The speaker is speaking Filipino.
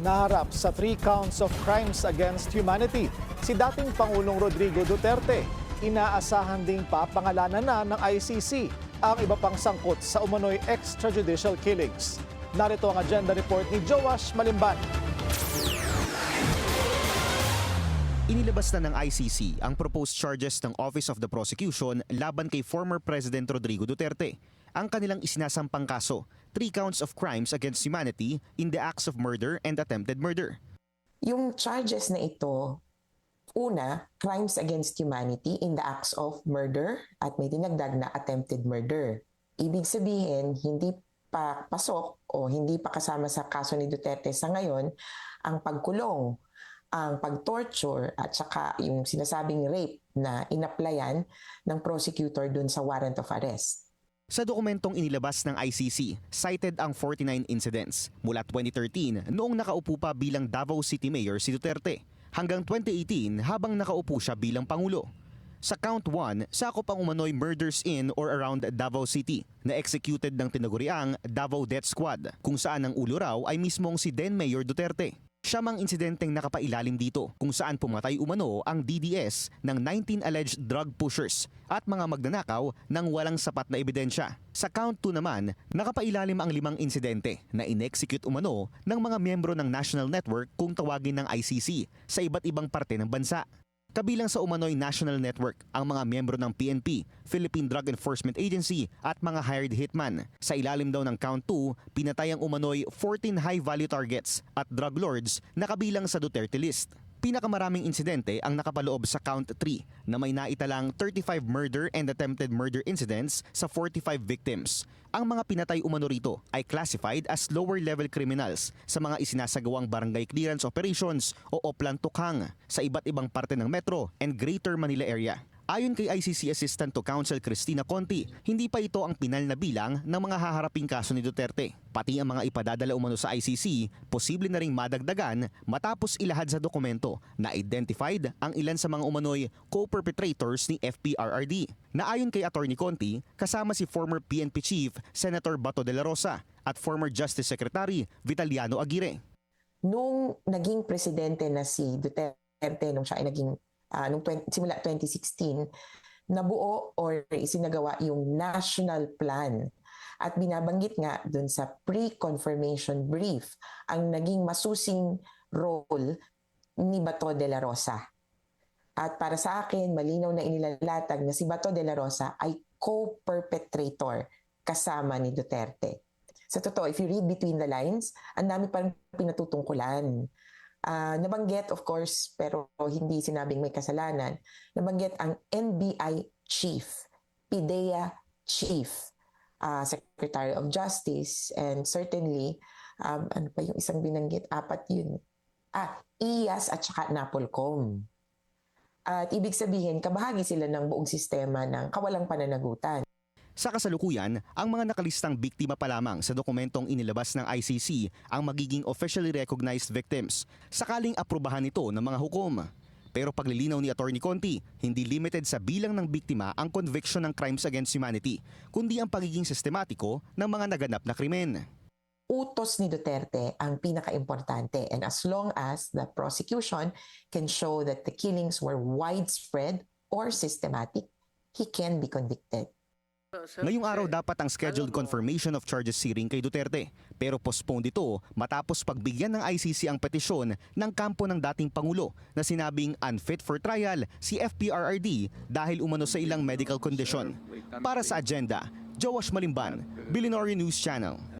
naharap sa 3 counts of crimes against humanity. Si dating Pangulong Rodrigo Duterte, inaasahan ding papangalanan na ng ICC ang iba pang sangkot sa umano'y extrajudicial killings. Narito ang agenda report ni Joash Malimban. Inilabas na ng ICC ang proposed charges ng Office of the Prosecution laban kay former President Rodrigo Duterte. Ang kanilang isinasampang kaso, 3 counts of crimes against humanity in the acts of murder and attempted murder. Yung charges na ito, una, crimes against humanity in the acts of murder at may dinagdag na attempted murder. Ibig sabihin, hindi pa pasok o hindi pa kasama sa kaso ni Duterte sa ngayon ang pagkulong, ang pag-torture at saka yung sinasabing rape na inaplayan ng prosecutor dun sa warrant of arrest. Sa dokumentong inilabas ng ICC, cited ang 49 incidents mula 2013 noong nakaupo pa bilang Davao City Mayor si Duterte hanggang 2018 habang nakaupo siya bilang Pangulo. Sa count 1, sakop ang umano'y murders in or around Davao City na executed ng tinaguriang Davao Death Squad kung saan ang ulo raw ay mismong si then Mayor Duterte. Siya mang insidenteng nakapailalim dito kung saan pumatay umano ang DDS ng 19 alleged drug pushers at mga magnanakaw ng walang sapat na ebidensya. Sa count 2 naman, nakapailalim ang 5 insidente na inexecute umano ng mga miyembro ng National Network kung tawagin ng ICC sa iba't ibang parte ng bansa. Kabilang sa umano'y National Network ang mga miyembro ng PNP, Philippine Drug Enforcement Agency at mga hired hitman. Sa ilalim daw ng count 2, pinatay ang umano'y 14 high-value targets at drug lords na kabilang sa Duterte list. Pinakamaraming insidente ang nakapaloob sa count 3 na may naitalang 35 murder and attempted murder incidents sa 45 victims. Ang mga pinatay umano rito ay classified as lower-level criminals sa mga isinasagawang barangay clearance operations o Oplan Tukhang sa iba't ibang parte ng Metro and Greater Manila area. Ayon kay ICC Assistant to Counsel Cristina Conti, hindi pa ito ang pinal na bilang ng mga haharaping kaso ni Duterte. Pati ang mga ipadadala umano sa ICC, posible na ring madagdagan matapos ilahad sa dokumento na identified ang ilan sa mga umano'y co-perpetrators ni FPRRD. Na ayon kay Attorney Conti, kasama si former PNP Chief Senator Bato de la Rosa at former Justice Secretary Vitaliano Aguirre. Nung naging presidente na si Duterte, nung siya ay naging simula 2016, nabuo or isinagawa yung national plan. At binabanggit nga dun sa pre-confirmation brief ang naging masusing role ni Bato de la Rosa. At para sa akin, malinaw na inilalatag na si Bato de la Rosa ay co-perpetrator kasama ni Duterte. Sa totoo, if you read between the lines, ang dami parang pinatutungkulan. Nabanggit, of course, pero hindi sinabing may kasalanan, nabanggit ang NBI Chief, PIDEA Chief, Secretary of Justice, and certainly, ano pa yung isang binanggit? 4 yun. IAS at saka NAPOLCOM. At ibig sabihin, kabahagi sila ng buong sistema ng kawalang pananagutan. Sa kasalukuyan, ang mga nakalistang biktima pa lamang sa dokumentong inilabas ng ICC ang magiging officially recognized victims, sakaling aprubahan ito ng mga hukom. Pero paglilinaw ni Attorney Conti, hindi limited sa bilang ng biktima ang conviction ng crimes against humanity, kundi ang pagiging sistematiko ng mga naganap na krimen. Utos ni Duterte ang pinaka-importante, and as long as the prosecution can show that the killings were widespread or systematic, he can be convicted. Ngayong araw dapat ang scheduled confirmation of charges hearing kay Duterte, pero postponed ito matapos pagbigyan ng ICC ang petisyon ng kampo ng dating Pangulo na sinabing unfit for trial si FPRRD dahil umano sa ilang medical condition. Para sa agenda, Joash Malimban, Billionaire News Channel.